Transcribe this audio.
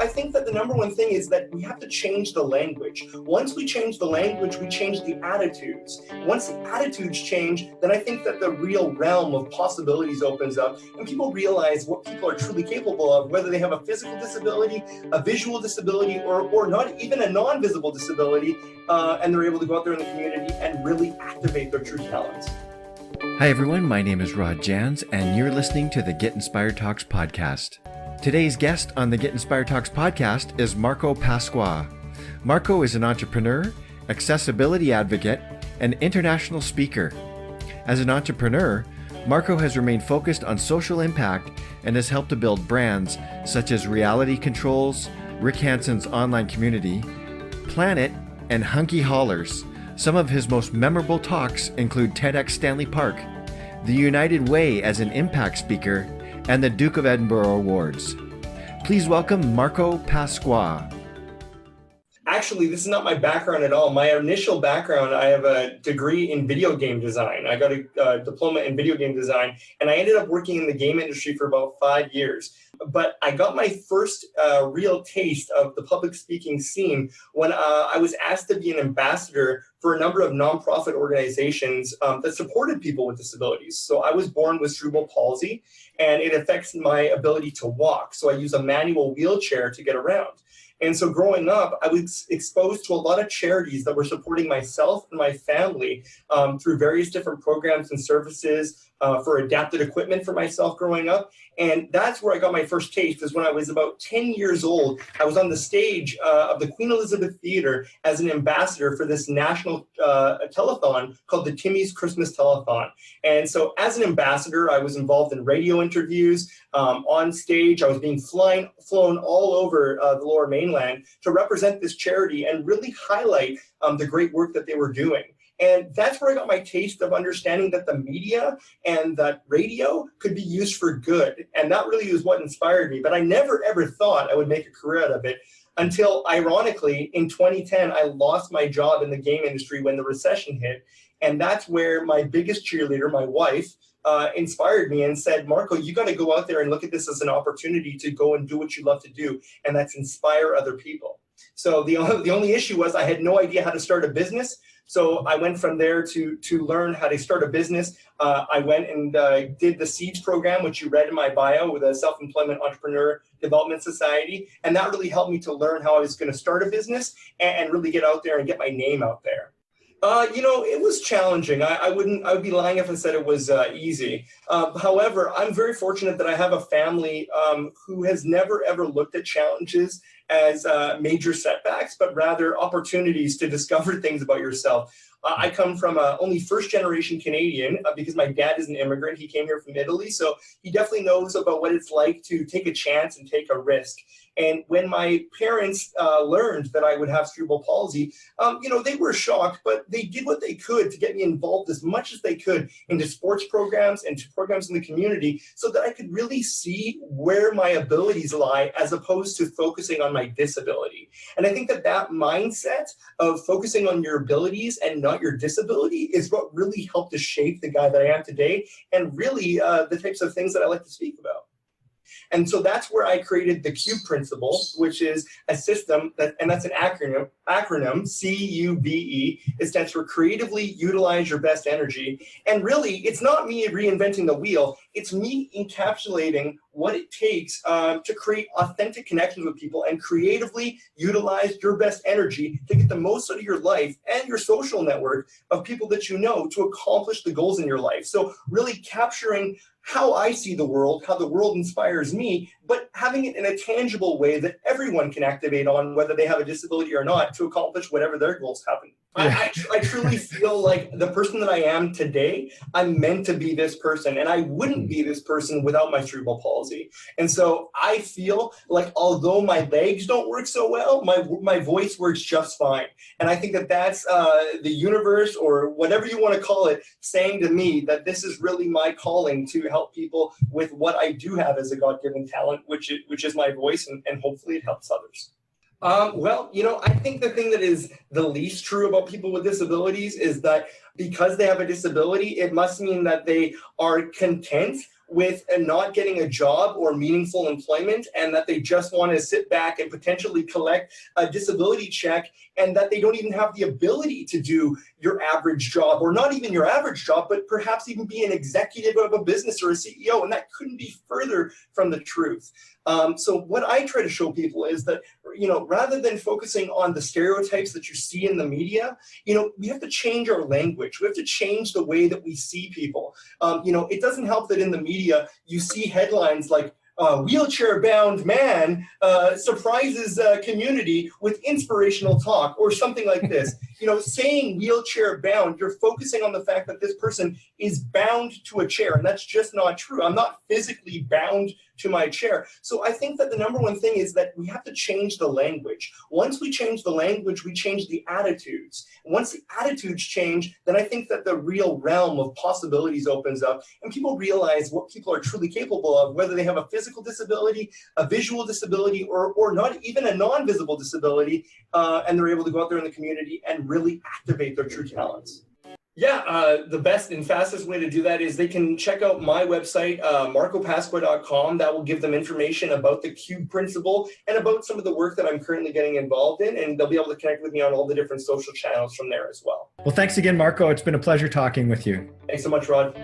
I think that the number one thing is that we have to change the language. Once we change the language, we change the attitudes. Once the attitudes change, then I think that the real realm of possibilities opens up and people realize what people are truly capable of, whether they have a physical disability, a visual disability, or not even a non-visible disability, and they're able to go out there in the community and really activate their true talents. Hi everyone, my name is Rod Jans, and you're listening to the Get Inspired Talks podcast. Today's guest on the Get Inspired Talks podcast is Marco Pasqua. Marco is an entrepreneur, accessibility advocate, and international speaker. As an entrepreneur, Marco has remained focused on social impact and has helped to build brands such as Reality Controls, Rick Hanson's online community, Planet, and Hunky Hollers. Some of his most memorable talks include TEDx Stanley Park, the United Way as an impact speaker, and the Duke of Edinburgh Awards. Please welcome Marco Pasqua. Actually, this is not my background at all. My initial background, I have a degree in video game design. I got a diploma in video game design, and I ended up working in the game industry for about 5 years. But I got my first real taste of the public speaking scene when I was asked to be an ambassador for a number of nonprofit organizations that supported people with disabilities. So I was born with cerebral palsy, and it affects my ability to walk. So I use a manual wheelchair to get around. And so growing up, I was exposed to a lot of charities that were supporting myself and my family through various different programs and services for adapted equipment for myself growing up. And that's where I got my first taste, is when I was about 10 years old. I was on the stage of the Queen Elizabeth Theatre as an ambassador for this national telethon called the Timmy's Christmas Telethon. And so as an ambassador, I was involved in radio interviews, on stage. I was being flown all over the Lower Mainland to represent this charity and really highlight the great work that they were doing. And that's where I got my taste of understanding that the media and that radio could be used for good. And that really was what inspired me. But I never, ever thought I would make a career out of it until, ironically, in 2010, I lost my job in the game industry when the recession hit. And that's where my biggest cheerleader, my wife, inspired me and said, Marco, you got to go out there and look at this as an opportunity to go and do what you love to do. And that's inspire other people. So the only issue was I had no idea how to start a business. So I went from there to learn how to start a business. I went and did the SEEDS program, which you read in my bio, with a Self-Employment Entrepreneur Development Society. And that really helped me to learn how I was going to start a business and really get out there and get my name out there. It was challenging. I would be lying if I said it was easy. However, I'm very fortunate that I have a family who has never, ever looked at challenges as major setbacks, but rather opportunities to discover things about yourself. I come from only first-generation Canadian because my dad is an immigrant. He came here from Italy, so he definitely knows about what it's like to take a chance and take a risk. And when my parents learned that I would have cerebral palsy, they were shocked, but they did what they could to get me involved as much as they could into sports programs and to programs in the community so that I could really see where my abilities lie as opposed to focusing on my disability. And I think that mindset of focusing on your abilities and not your disability is what really helped to shape the guy that I am today and really the types of things that I like to speak about. And so that's where I created the CUBE principle, which is a system and that's an acronym, CUBE. It stands for Creatively Utilize Your Best Energy. And really, it's not me reinventing the wheel. It's me encapsulating what it takes to create authentic connections with people and creatively utilize your best energy to get the most out of your life and your social network of people that you know to accomplish the goals in your life. So really capturing how I see the world, how the world inspires me, but having it in a tangible way that everyone can activate on, whether they have a disability or not, to accomplish whatever their goals happen. I truly feel like the person that I am today, I'm meant to be this person, and I wouldn't be this person without my cerebral palsy. And so I feel like although my legs don't work so well, my voice works just fine. And I think that that's the universe, or whatever you want to call it, saying to me that this is really my calling to help people with what I do have as a God-given talent, which is my voice, and hopefully it helps others. I think the thing that is the least true about people with disabilities is that because they have a disability, it must mean that they are content with not getting a job or meaningful employment, and that they just want to sit back and potentially collect a disability check, and that they don't even have the ability to do your average job, or not even your average job, but perhaps even be an executive of a business or a CEO. And that couldn't be further from the truth. So what I try to show people is that, rather than focusing on the stereotypes that you see in the media, we have to change our language. We have to change the way that we see people. It doesn't help that in the media you see headlines like, wheelchair-bound man surprises community with inspirational talk, or something like this. Saying wheelchair-bound, you're focusing on the fact that this person is bound to a chair, and that's just not true. I'm not physically bound to my chair. So I think that the number one thing is that we have to change the language. Once we change the language, we change the attitudes. Once the attitudes change, then I think that the real realm of possibilities opens up, and people realize what people are truly capable of, whether they have a physical disability, a visual disability, or not even a non-visible disability, and they're able to go out there in the community and really activate their true talents. Yeah, the best and fastest way to do that is they can check out my website, marcopasqua.com. That will give them information about the Cube principle and about some of the work that I'm currently getting involved in, and they'll be able to connect with me on all the different social channels from there as well. Well, thanks again, Marco. It's been a pleasure talking with you. Thanks so much, Rod.